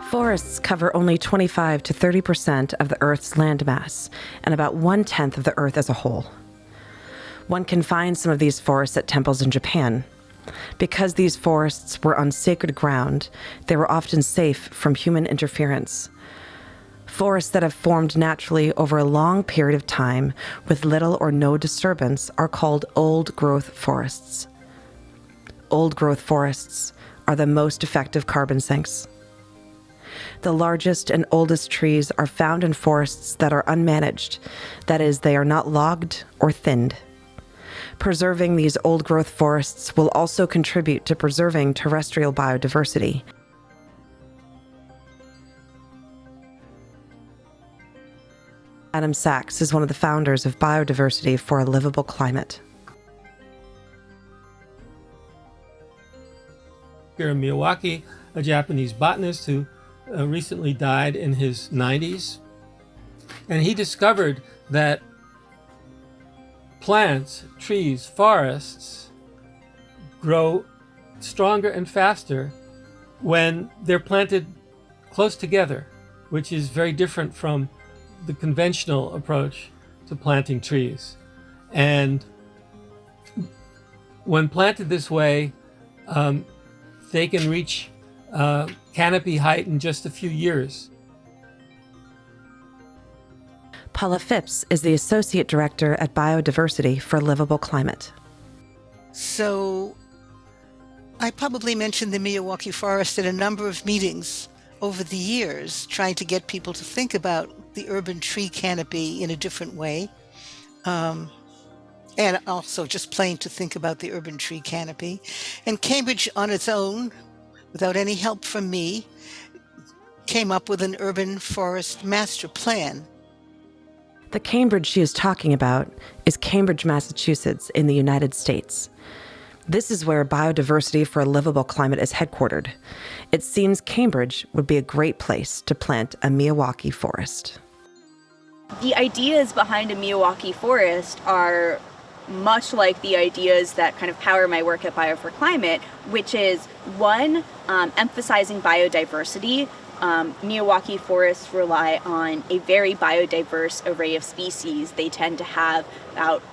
Forests cover only 25 to 30% of the Earth's landmass and about 1/10 of the Earth as a whole. One can find some of these forests at temples in Japan. Because these forests were on sacred ground, they were often safe from human interference. Forests that have formed naturally over a long period of time with little or no disturbance are called old-growth forests. Old-growth forests are the most effective carbon sinks. The largest and oldest trees are found in forests that are unmanaged, that is, they are not logged or thinned. Preserving these old-growth forests will also contribute to preserving terrestrial biodiversity. Adam Sachs is one of the founders of Biodiversity for a Livable Climate. Here in Miyawaki, a Japanese botanist who recently died in his 90s. And he discovered that plants, trees, forests grow stronger and faster when they're planted close together, which is very different from the conventional approach to planting trees. And when planted this way, they can reach canopy height in just a few years. Paula Phipps is the Associate Director at Biodiversity for a Livable Climate. So I probably mentioned the Miyawaki forest at a number of meetings over the years, trying to get people to think about the urban tree canopy in a different way. And also just plain to think about the urban tree canopy. And Cambridge on its own, without any help from me, came up with an urban forest master plan. The Cambridge she is talking about is Cambridge, Massachusetts, in the United States. This is where Biodiversity for a Livable Climate is headquartered. It seems Cambridge would be a great place to plant a Miyawaki forest. The ideas behind a Miyawaki forest are much like the ideas that kind of power my work at Bio4Climate, which is one, emphasizing biodiversity. Miyawaki forests rely on a very biodiverse array of species. They tend to have about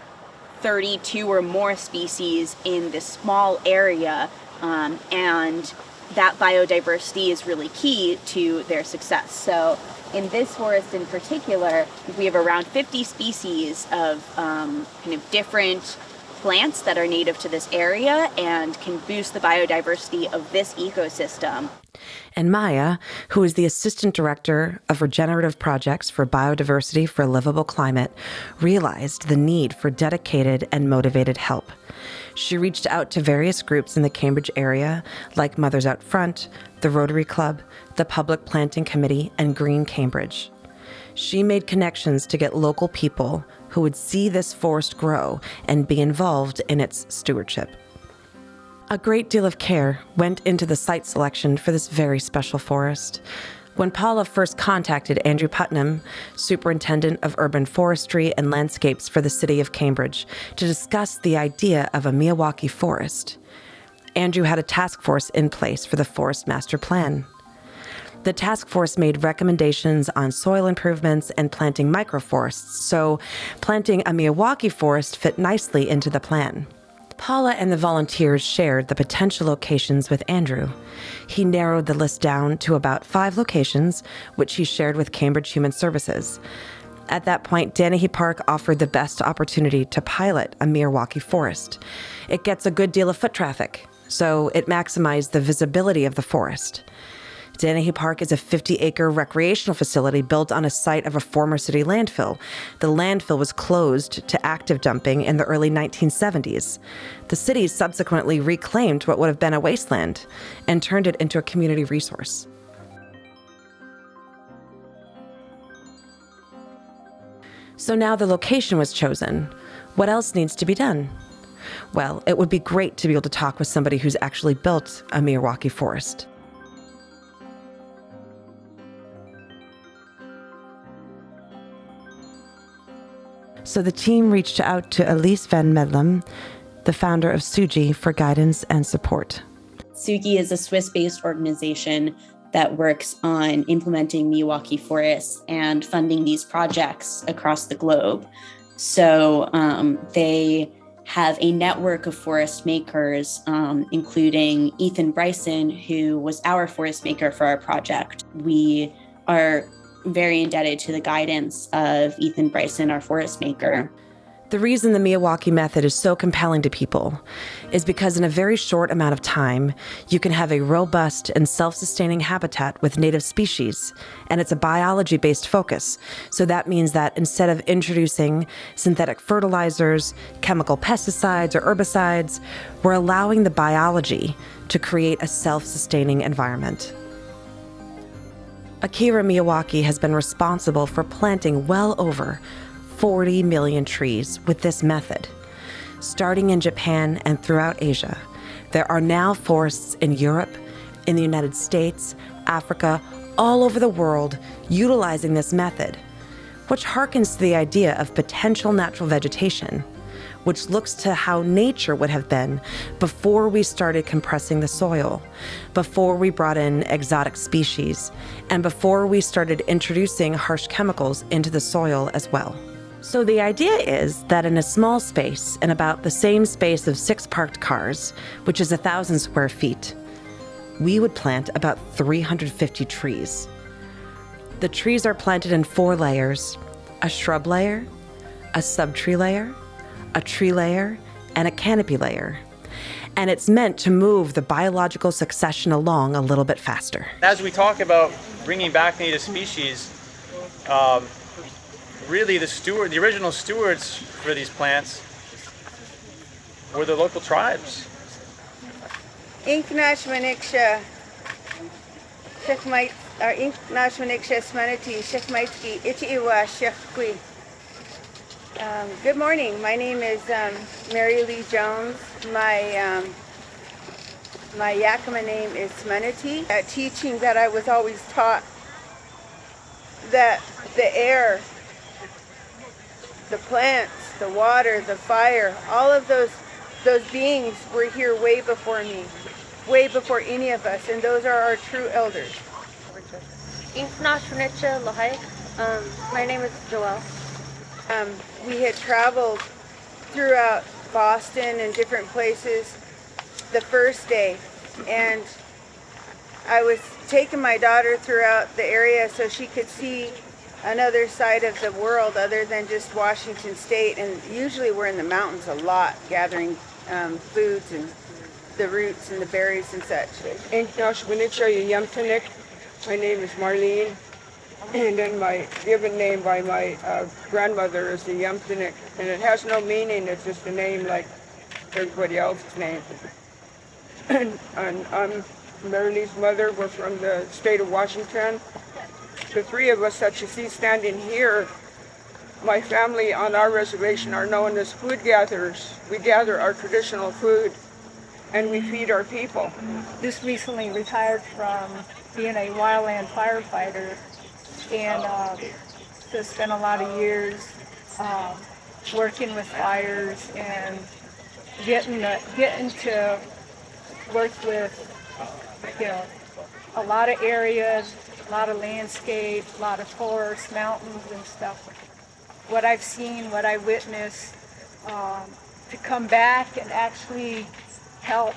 32 or more species in this small area, and that biodiversity is really key to their success. So in this forest in particular, we have around 50 species of kind of different plants that are native to this area and can boost the biodiversity of this ecosystem. And Maya, who is the Assistant Director of Regenerative Projects for Biodiversity for a Livable Climate, realized the need for dedicated and motivated help. She reached out to various groups in the Cambridge area, like Mothers Out Front, the Rotary Club, the Public Planting Committee, and Green Cambridge. She made connections to get local people who would see this forest grow and be involved in its stewardship. A great deal of care went into the site selection for this very special forest. When Paula first contacted Andrew Putnam, Superintendent of Urban Forestry and Landscapes for the City of Cambridge, to discuss the idea of a Miyawaki forest, Andrew had a task force in place for the Forest Master Plan. The task force made recommendations on soil improvements and planting microforests, so planting a Miyawaki forest fit nicely into the plan. Paula and the volunteers shared the potential locations with Andrew. He narrowed the list down to about 5 locations, which he shared with Cambridge Human Services. At that point, Dennehy Park offered the best opportunity to pilot a Miyawaki forest. It gets a good deal of foot traffic, so it maximized the visibility of the forest. Dennehy Park is a 50-acre recreational facility built on a site of a former city landfill. The landfill was closed to active dumping in the early 1970s. The city subsequently reclaimed what would have been a wasteland and turned it into a community resource. So now the location was chosen. What else needs to be done? Well, it would be great to be able to talk with somebody who's actually built a Miyawaki forest. So the team reached out to Elise Van Medlem, the founder of Sugi, for guidance and support. Sugi is a Swiss-based organization that works on implementing Miyawaki forests and funding these projects across the globe. So they have a network of forest makers, including Ethan Bryson, who was our forest maker for our project. We are very indebted to the guidance of Ethan Bryson, our forest maker. The reason the Miyawaki method is so compelling to people is because in a very short amount of time, you can have a robust and self-sustaining habitat with native species, and it's a biology-based focus. So that means that instead of introducing synthetic fertilizers, chemical pesticides, or herbicides, we're allowing the biology to create a self-sustaining environment. Akira Miyawaki has been responsible for planting well over 40 million trees with this method. Starting in Japan and throughout Asia, there are now forests in Europe, in the United States, Africa, all over the world utilizing this method, which harkens to the idea of potential natural vegetation, which looks to how nature would have been before we started compressing the soil, before we brought in exotic species, and before we started introducing harsh chemicals into the soil as well. So the idea is that in a small space, in about the same space of 6 parked cars, which is 1,000 square feet, we would plant about 350 trees. The trees are planted in 4 layers: a shrub layer, a subtree layer, a tree layer, and a canopy layer. And it's meant to move the biological succession along a little bit faster. As we talk about bringing back native species, really the original stewards for these plants were the local tribes. Inknashmaniksha Shekmait or Inknashmaniksha Smanati Shekmaitki Ichiwa Shekwi. Good morning. My name is Mary Lee Jones. My Yakama name is Smanati. A teaching that I was always taught that the air, the plants, the water, the fire, all of those beings were here way before me, way before any of us, and those are our true elders. My name is Joelle. We had traveled throughout Boston and different places the first day, and I was taking my daughter throughout the area so she could see another side of the world other than just Washington State. And usually we're in the mountains a lot, gathering foods and the roots and the berries and such. My name is Marlene, and then my given name by my grandmother is the Yumtinik, and it has no meaning, it's just a name like everybody else's name. And I'm Marilee's mother. We're from the state of Washington. The 3 of us that you see standing here, my family on our reservation are known as food gatherers. We gather our traditional food and we feed our people. Just recently retired from being a wildland firefighter, and so spent a lot of years working with fires and getting to work with, a lot of areas, a lot of landscape, a lot of forests, mountains and stuff. What I've seen, what I witnessed, to come back and actually help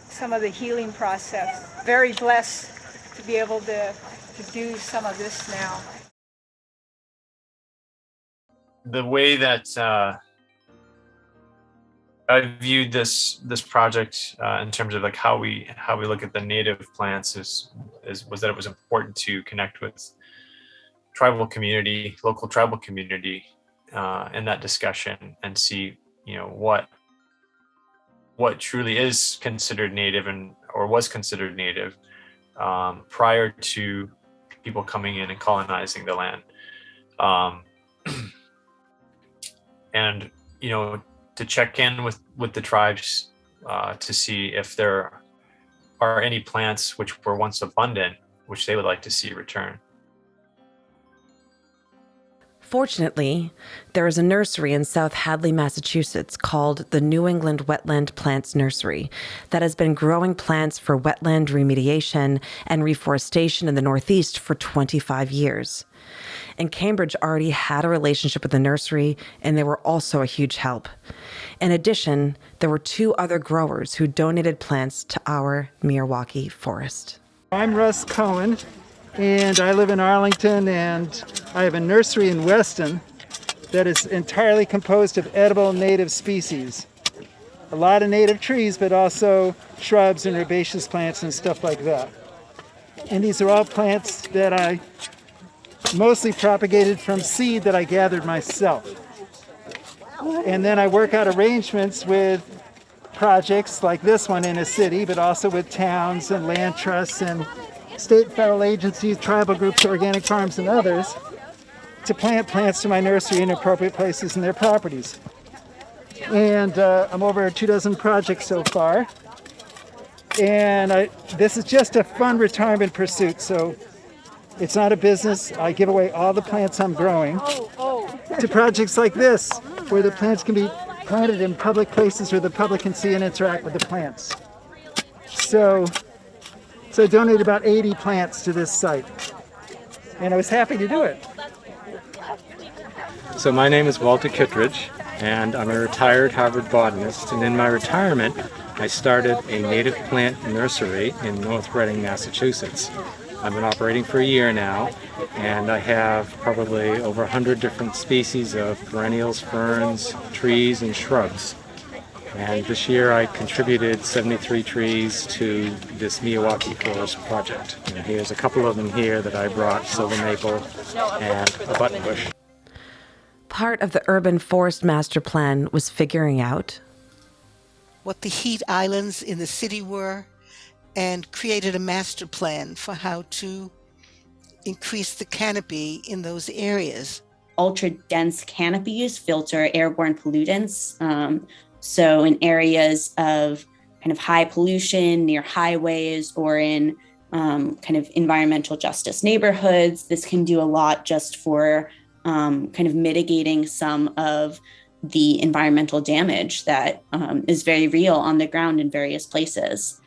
some of the healing process. Very blessed to be able to do some of this now. The way that I viewed this project in terms of like how we look at the native plants was that it was important to connect with tribal community, local tribal community, in that discussion and see what truly is considered native or was considered native prior to people coming in and colonizing the land, and to check in with the tribes to see if there are any plants which were once abundant, which they would like to see return. Fortunately, there is a nursery in South Hadley, Massachusetts called the New England Wetland Plants Nursery that has been growing plants for wetland remediation and reforestation in the Northeast for 25 years. And Cambridge already had a relationship with the nursery, and they were also a huge help. In addition, there were 2 other growers who donated plants to our Miyawaki forest. I'm Russ Cohen, and I live in Arlington, and I have a nursery in Weston that is entirely composed of edible native species. A lot of native trees, but also shrubs and herbaceous plants and stuff like that. And these are all plants that I mostly propagated from seed that I gathered myself. And then I work out arrangements with projects like this one in a city, but also with towns and land trusts and state and federal agencies, tribal groups, organic farms, and others to plant plants to my nursery in appropriate places in their properties. And I'm over 24 projects so far. And this is just a fun retirement pursuit, so it's not a business. I give away all the plants I'm growing to projects like this, where the plants can be planted in public places where the public can see and interact with the plants. So I donated about 80 plants to this site, and I was happy to do it. So my name is Walter Kittredge, and I'm a retired Harvard botanist, and in my retirement, I started a native plant nursery in North Reading, Massachusetts. I've been operating for a year now, and I have probably over 100 different species of perennials, ferns, trees, and shrubs. And this year I contributed 73 trees to this Miyawaki Forest project. And here's a couple of them here that I brought, silver maple and a buttonbush. Part of the urban forest master plan was figuring out what the heat islands in the city were, and created a master plan for how to increase the canopy in those areas. Ultra dense canopies filter airborne pollutants. So in areas of kind of high pollution near highways or in kind of environmental justice neighborhoods, this can do a lot just for kind of mitigating some of the environmental damage that is very real on the ground in various places.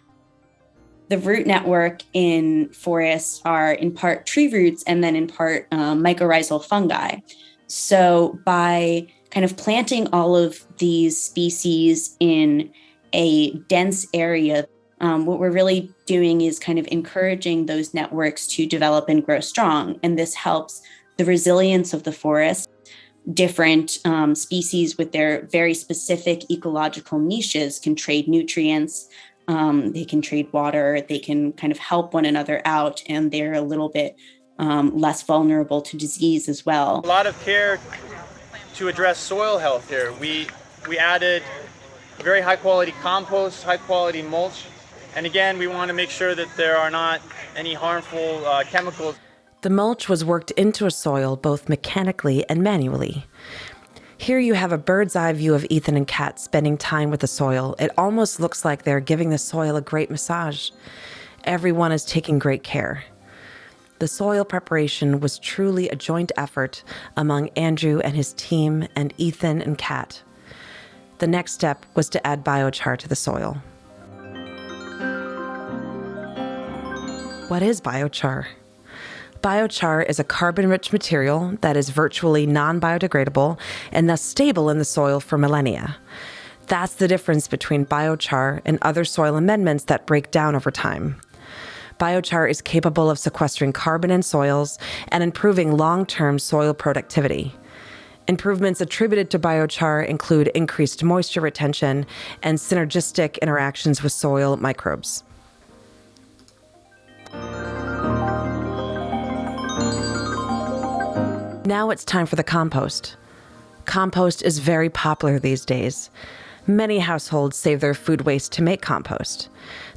The root network in forests are in part tree roots and then in part mycorrhizal fungi. So by kind of planting all of these species in a dense area, what we're really doing is kind of encouraging those networks to develop and grow strong. And this helps the resilience of the forest. Different species with their very specific ecological niches can trade nutrients, they can trade water, they can kind of help one another out, and they're a little bit less vulnerable to disease as well. A lot of care to address soil health here. We added very high quality compost, high quality mulch, and again, we want to make sure that there are not any harmful chemicals. The mulch was worked into a soil both mechanically and manually. Here you have a bird's eye view of Ethan and Kat spending time with the soil. It almost looks like they're giving the soil a great massage. Everyone is taking great care. The soil preparation was truly a joint effort among Andrew and his team and Ethan and Kat. The next step was to add biochar to the soil. What is biochar? Biochar is a carbon-rich material that is virtually non-biodegradable and thus stable in the soil for millennia. That's the difference between biochar and other soil amendments that break down over time. Biochar is capable of sequestering carbon in soils and improving long-term soil productivity. Improvements attributed to biochar include increased moisture retention and synergistic interactions with soil microbes. Now it's time for the compost. Compost is very popular these days. Many households save their food waste to make compost.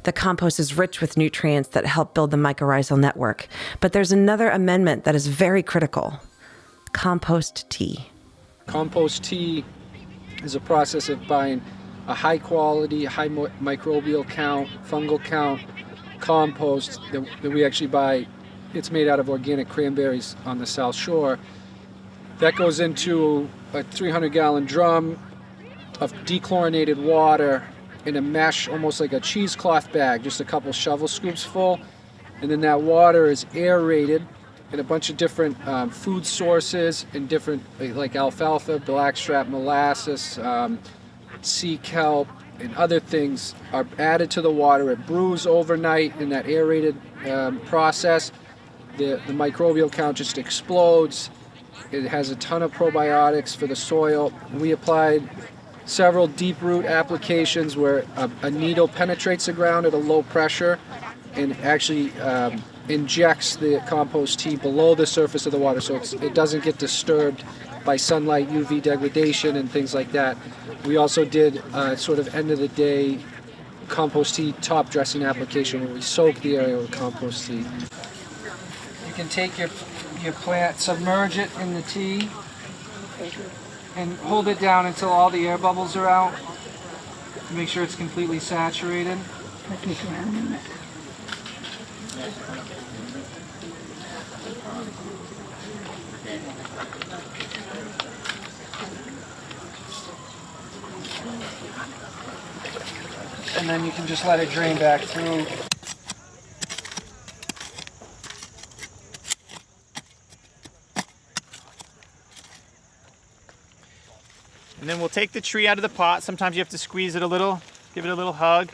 The compost is rich with nutrients that help build the mycorrhizal network, but there's another amendment that is very critical: compost tea. Compost tea is a process of buying a high quality, high microbial count, fungal count compost that we actually buy. It's made out of organic cranberries on the South Shore. That goes into a 300-gallon drum of dechlorinated water in a mesh, almost like a cheesecloth bag, just a couple shovel scoops full. And then that water is aerated in a bunch of different food sources and different, like alfalfa, blackstrap molasses, sea kelp, and other things are added to the water. It brews overnight in that aerated process. The microbial count just explodes. It has a ton of probiotics for the soil. We applied several deep root applications where a needle penetrates the ground at a low pressure and actually injects the compost tea below the surface of the water, so it doesn't get disturbed by sunlight, UV degradation, and things like that. We also did sort of end of the day compost tea top dressing application where we soak the area with compost tea. You can take your plant, submerge it in the tea, and hold it down until all the air bubbles are out. Make sure it's completely saturated. And then you can just let it drain back through. And then we'll take the tree out of the pot. Sometimes you have to squeeze it a little, give it a little hug.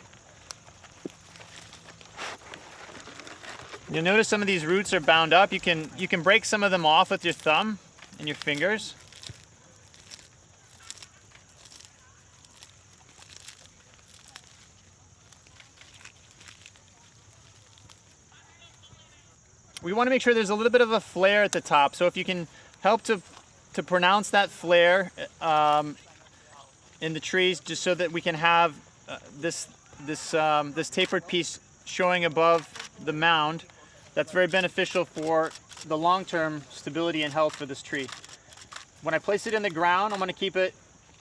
You'll notice some of these roots are bound up. You can break some of them off with your thumb and your fingers. We want to make sure there's a little bit of a flare at the top. So if you can help to pronounce that flare in the trees, just so that we can have this tapered piece showing above the mound, that's very beneficial for the long-term stability and health for this tree. When I place it in the ground, I'm going to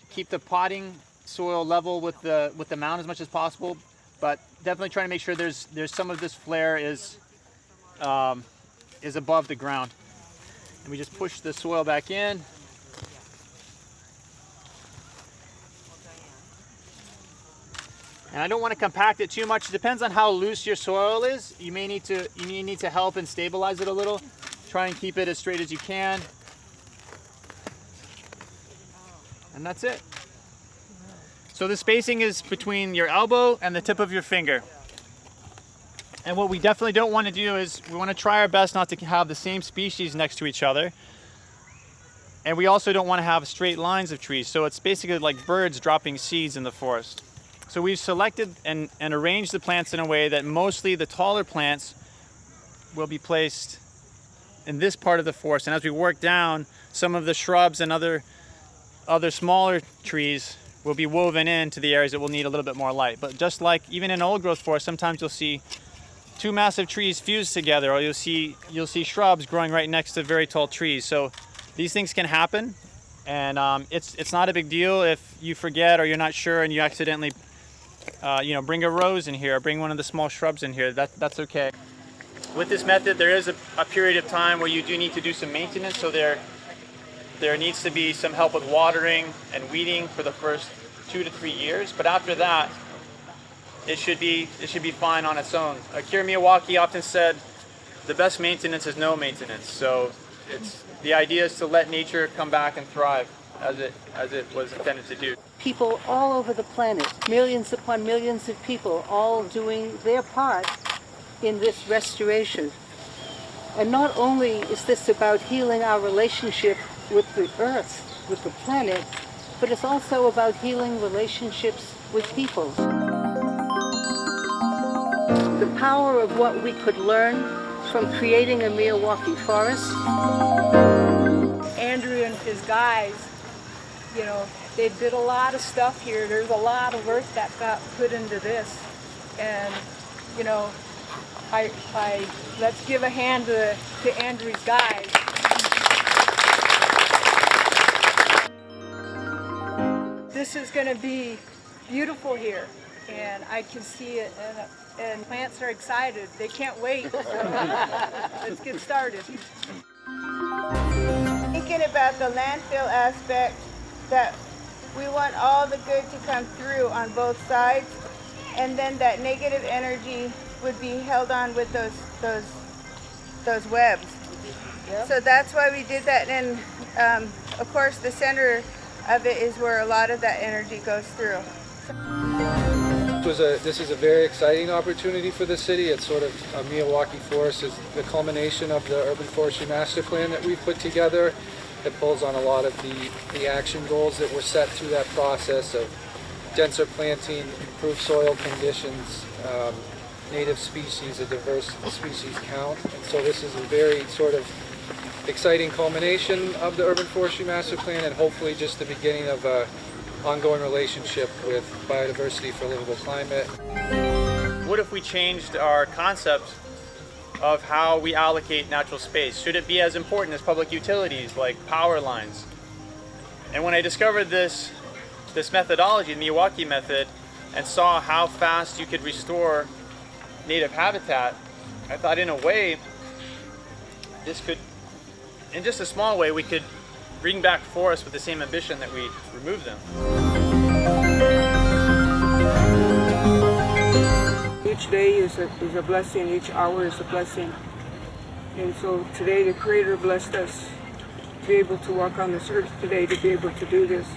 keep the potting soil level with the mound as much as possible, but definitely trying to make sure there's some of this flare is above the ground. And we just push the soil back in. And I don't want to compact it too much. It depends on how loose your soil is. You may need to help and stabilize it a little. Try and keep it as straight as you can. And that's it. So the spacing is between your elbow and the tip of your finger. And what we definitely don't want to do is we want to try our best not to have the same species next to each other. And we also don't want to have straight lines of trees. So it's basically like birds dropping seeds in the forest. So we've selected and arranged the plants in a way that mostly the taller plants will be placed in this part of the forest. And as we work down, some of the shrubs and other smaller trees will be woven into the areas that will need a little bit more light. But just like even in old growth forest, sometimes you'll see two massive trees fused together, or you'll see shrubs growing right next to very tall trees. So these things can happen, and it's not a big deal if you forget or you're not sure and you accidentally bring a rose in here or bring one of the small shrubs in here. That's okay. With this method, there is a period of time where you do need to do some maintenance, so there needs to be some help with watering and weeding for the first 2 to 3 years, but after that it should be fine on its own. Akira Miyawaki often said the best maintenance is no maintenance. So the idea is to let nature come back and thrive as it was intended to do. People all over the planet, millions upon millions of people, all doing their part in this restoration. And not only is this about healing our relationship with the earth, with the planet, but it's also about healing relationships with people. The power of what we could learn from creating a Miyawaki forest. Andrew and his guys, they did a lot of stuff here. There's a lot of work that got put into this. And, let's give a hand to Andrew's guys. This is going to be beautiful here, and I can see it, and plants are excited. They can't wait. So let's get started. I think thinking about the landfill aspect, that we want all the good to come through on both sides, and then that negative energy would be held on with those webs. Yep. So that's why we did that, and of course the center of it is where a lot of that energy goes through. This is a very exciting opportunity for the city. It's sort of Miyawaki Forest is the culmination of the urban forestry master plan that we've put together. It pulls on a lot of the action goals that were set through that process of denser planting, improved soil conditions, native species, a diverse species count. And so this is a very sort of exciting culmination of the urban forestry master plan, and hopefully just the beginning of a ongoing relationship with biodiversity for a livable climate. What if we changed our concept of how we allocate natural space? Should it be as important as public utilities like power lines? And when I discovered this methodology, the Miyawaki method, and saw how fast you could restore native habitat, I thought in a way, this could, in just a small way, we could bring back forests with the same ambition that we removed them. Each day is a blessing, each hour is a blessing. And so today the Creator blessed us to be able to walk on this earth today, to be able to do this.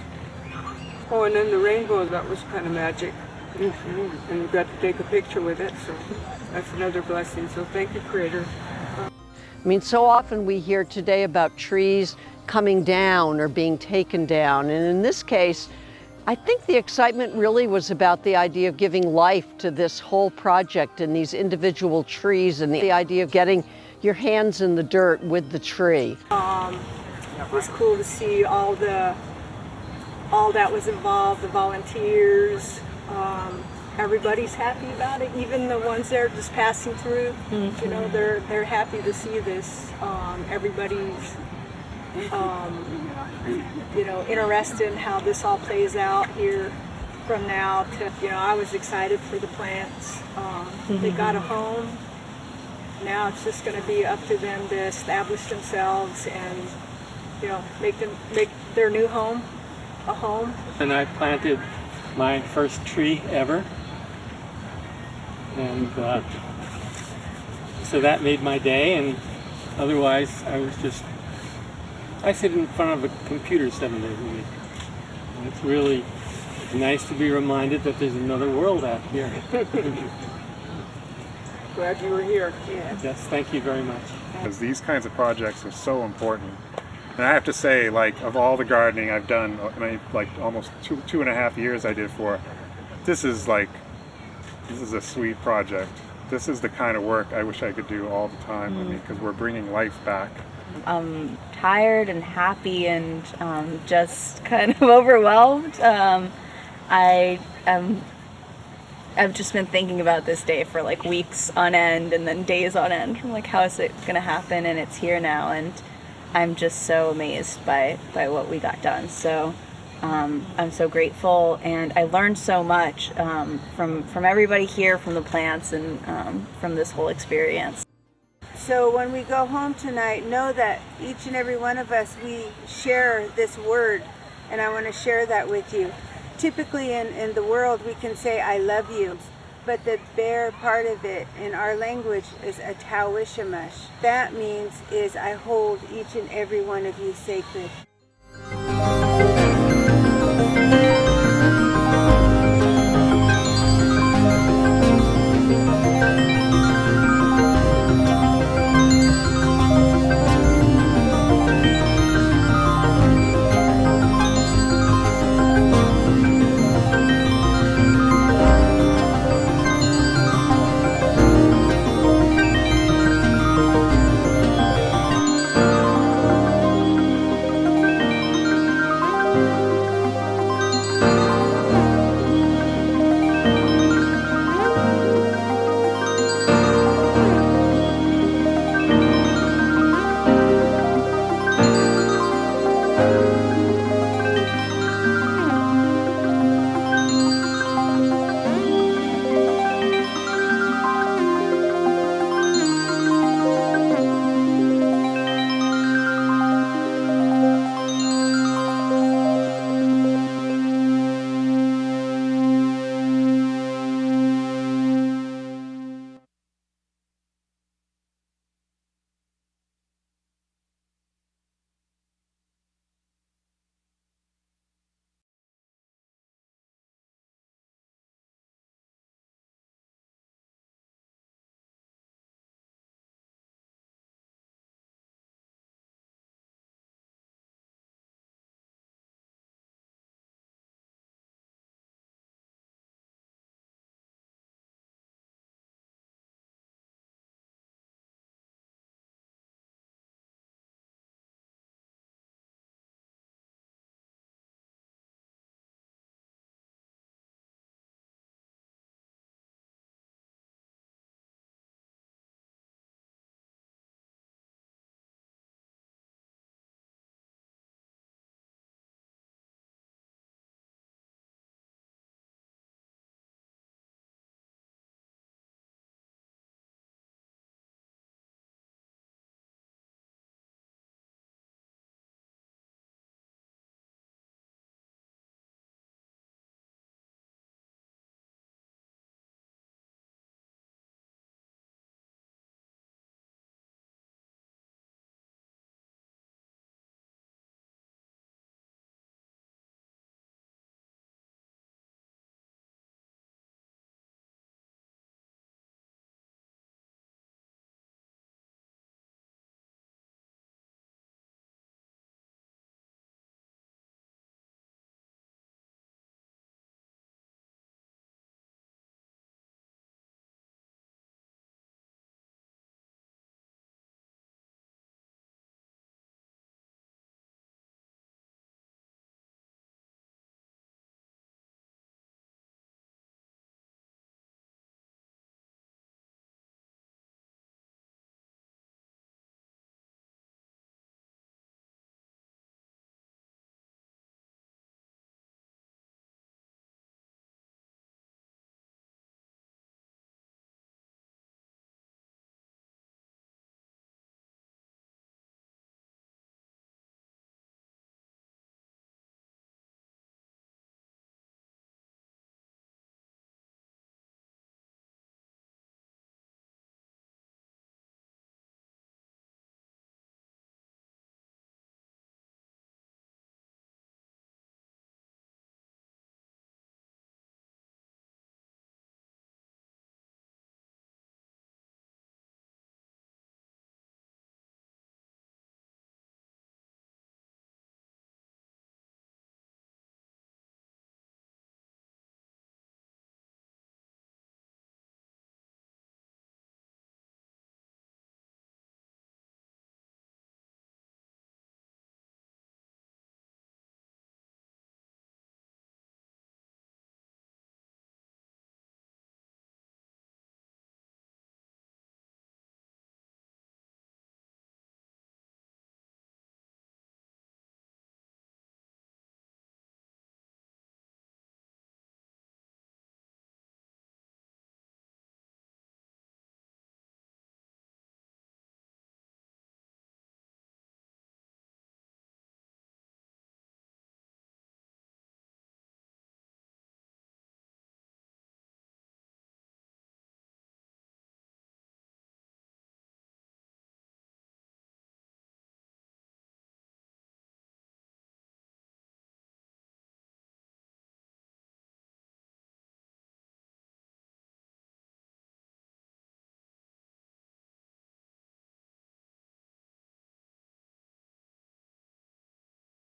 Oh, and then the rainbow, that was kind of magic. And we got to take a picture with it, so that's another blessing. So thank you, Creator. I mean, so often we hear today about trees coming down or being taken down. And in this case, I think the excitement really was about the idea of giving life to this whole project and these individual trees, and the idea of getting your hands in the dirt with the tree. It was cool to see all that was involved, the volunteers. Everybody's happy about it, even the ones that are just passing through. Mm-hmm. You know, they're happy to see this. Everybody's you know, interested in how this all plays out here from now to, you know, I was excited for the plants. They got a home. Now it's just going to be up to them to establish themselves and, you know, make their new home a home. And I planted my first tree ever. And so that made my day, and otherwise I sit in front of a computer 7 days a week. And it's really nice to be reminded that there's another world out here. Glad you were here. Yeah. Yes, thank you very much. Because these kinds of projects are so important. And I have to say, like, of all the gardening I've done, like almost two and a half years I did for, this is a sweet project. This is the kind of work I wish I could do all the time. I mean, because we're bringing life back. I'm tired and happy and just kind of overwhelmed. I've just been thinking about this day for like weeks on end and then days on end. I'm like, how is it going to happen? And it's here now, and I'm just so amazed by what we got done. So I'm so grateful, and I learned so much from everybody here, from the plants, and from this whole experience. So when we go home tonight, know that each and every one of us, we share this word, and I want to share that with you. Typically in the world we can say I love you, but the bare part of it in our language is a tawishamash. That means is I hold each and every one of you sacred.